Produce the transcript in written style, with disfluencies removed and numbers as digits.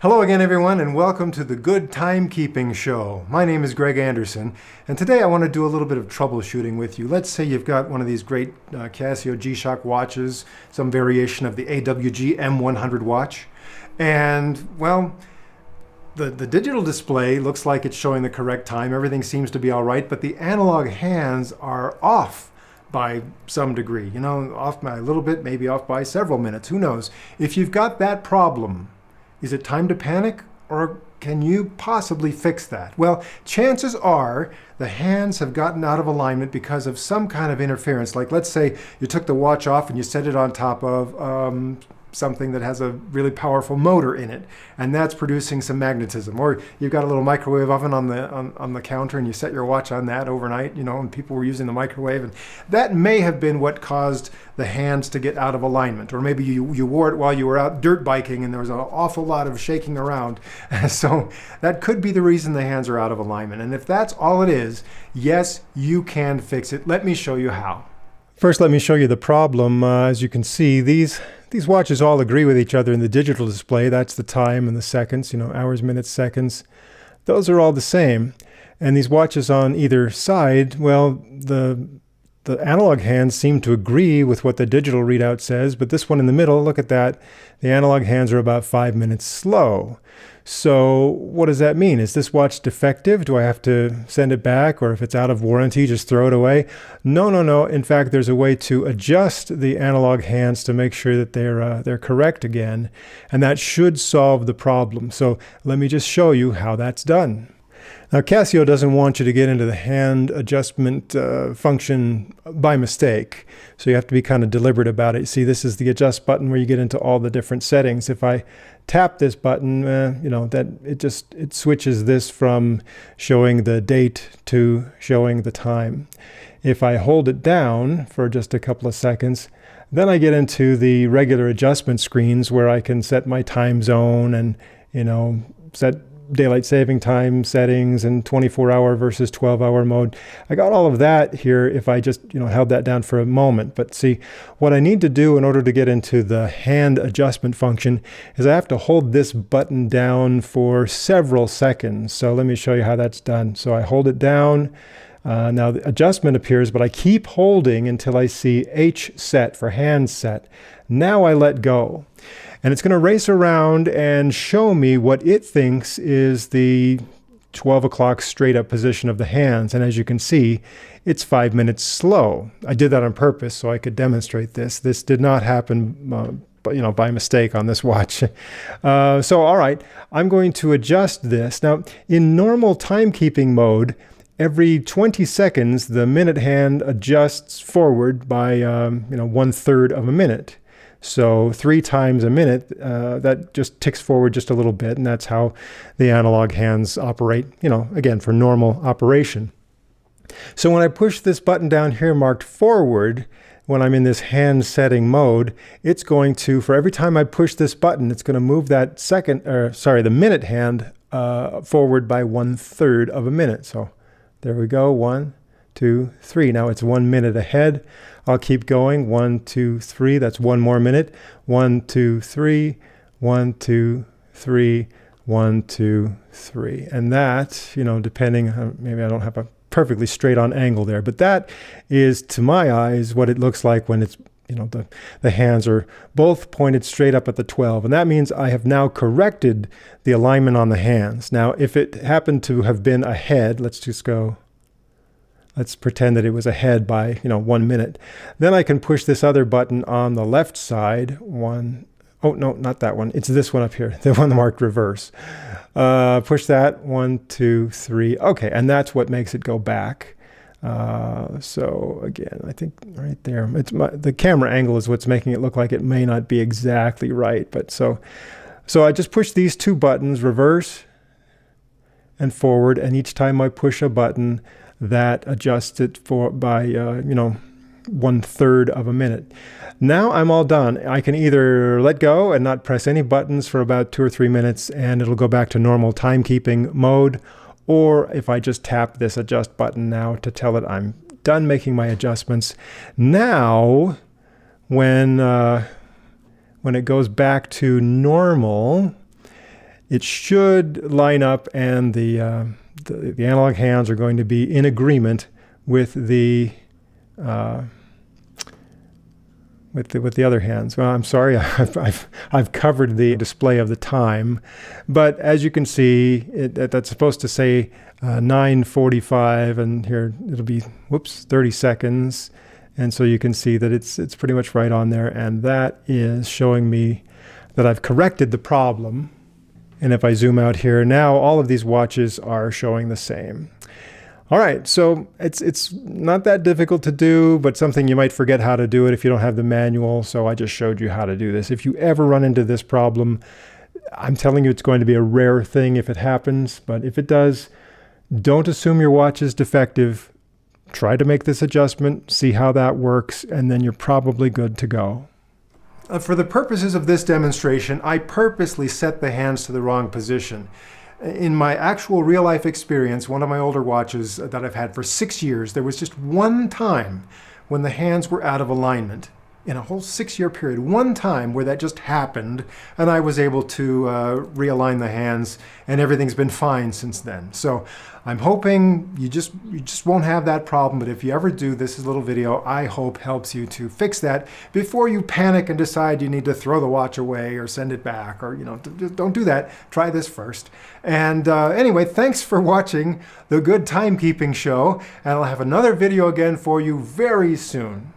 Hello again, everyone, and welcome to the Good Timekeeping Show. My name is Greg Anderson, and today I want to do a little bit of troubleshooting with you. Let's say you've got one of these great Casio G-Shock watches, some variation of the AWG M100 watch, and, well, the digital display looks like it's showing the correct time. Everything seems to be all right, but the analog hands are off by some degree. You know, off by a little bit, maybe off by several minutes. Who knows? If you've got that problem, is it time to panic, or can you possibly fix that? Well, chances are the hands have gotten out of alignment because of some kind of interference. Like, let's say you took the watch off and you set it on top of something that has a really powerful motor in it, and that's producing some magnetism. Or you've got a little microwave oven on the counter, and you set your watch on that overnight, you know, and people were using the microwave, and that may have been what caused the hands to get out of alignment. Or maybe you wore it while you were out dirt biking and there was an awful lot of shaking around. So that could be the reason the hands are out of alignment. And if that's all it is, yes, you can fix it. Let me show you how. First, let me show you the problem. As you can see, these watches all agree with each other in the digital display. That's the time and the seconds, you know, hours, minutes, seconds. Those are all the same. And these watches on either side, well, the analog hands seem to agree with what the digital readout says, but this one in the middle, look at that, the analog hands are about 5 minutes slow. So what does that mean? Is this watch defective? Do I have to send it back? Or if it's out of warranty, just throw it away? No. In fact, there's a way to adjust the analog hands to make sure that they're correct again, and that should solve the problem. So let me just show you how that's done. Now, Casio doesn't want you to get into the hand adjustment function by mistake, so you have to be kind of deliberate about it. See, this is the adjust button where you get into all the different settings. If I tap this button, you know, that it switches this from showing the date to showing the time. If I hold it down for just a couple of seconds, then I get into the regular adjustment screens where I can set my time zone and, you know, set daylight saving time settings and 24-hour versus 12-hour mode. I got all of that here if I just, you know, held that down for a moment. But see, what I need to do in order to get into the hand adjustment function is I have to hold this button down for several seconds. So let me show you how that's done. So I hold it down. Now the adjustment appears, but I keep holding until I see H set for hand set. Now I let go. And it's going to race around and show me what it thinks is the 12 o'clock straight up position of the hands. And as you can see, it's 5 minutes slow. I did that on purpose so I could demonstrate this. This did not happen by mistake on this watch. So all right, I'm going to adjust this. Now, in normal timekeeping mode, every 20 seconds, the minute hand adjusts forward by 1/3 of a minute. So 3 times a minute, that just ticks forward just a little bit, and that's how the analog hands operate, you know, again, for normal operation. So when I push this button down here marked forward, when I'm in this hand setting mode, it's going to, for every time I push this button, it's going to move that the minute hand forward by 1/3 of a minute. So there we go, 1, 2, 3. Now it's 1 minute ahead. I'll keep going. 1, 2, 3. That's 1 more minute. 1, 2, 3. 1, 2, 3. 1, 2, 3. And that, you know, depending, maybe I don't have a perfectly straight on angle there, but that is, to my eyes, what it looks like when it's, you know, the hands are both pointed straight up at the 12. And that means I have now corrected the alignment on the hands. Now, if it happened to have been ahead, let's pretend that it was ahead by, 1 minute. Then I can push this other button on the left side. Oh, no, not that one. It's this one up here, the one marked reverse. Push that, 1, 2, 3. Okay, and that's what makes it go back. So again, I think right there, the camera angle is what's making it look like it may not be exactly right. But so I just push these 2 buttons, reverse and forward, and each time I push a button, that adjusts it by 1/3 of a minute. Now I'm all done. I can either let go and not press any buttons for about 2 or 3 minutes, and it'll go back to normal timekeeping mode, or if I just tap this adjust button now to tell it I'm done making my adjustments. Now, when it goes back to normal, it should line up, and the analog hands are going to be in agreement with the other hands. Well, I'm sorry, I've covered the display of the time, but as you can see, that's supposed to say 9:45, and here it'll be 30 seconds, and so you can see that it's pretty much right on there, and that is showing me that I've corrected the problem. And if I zoom out here now, all of these watches are showing the same. All right, so it's not that difficult to do, but something you might forget how to do it if you don't have the manual, so I just showed you how to do this. If you ever run into this problem, I'm telling you it's going to be a rare thing if it happens, but if it does, don't assume your watch is defective. Try to make this adjustment, see how that works, and then you're probably good to go. For the purposes of this demonstration, I purposely set the hands to the wrong position. In my actual real-life experience, one of my older watches that I've had for 6 years, there was just one time when the hands were out of alignment. In a whole 6-year period, one time where that just happened, and I was able to realign the hands, and everything's been fine since then. So I'm hoping you just won't have that problem, but if you ever do, this little video, I hope, helps you to fix that before you panic and decide you need to throw the watch away or send it back, or don't do that. Try this first. And anyway, thanks for watching the Good Timekeeping Show, and I'll have another video again for you very soon.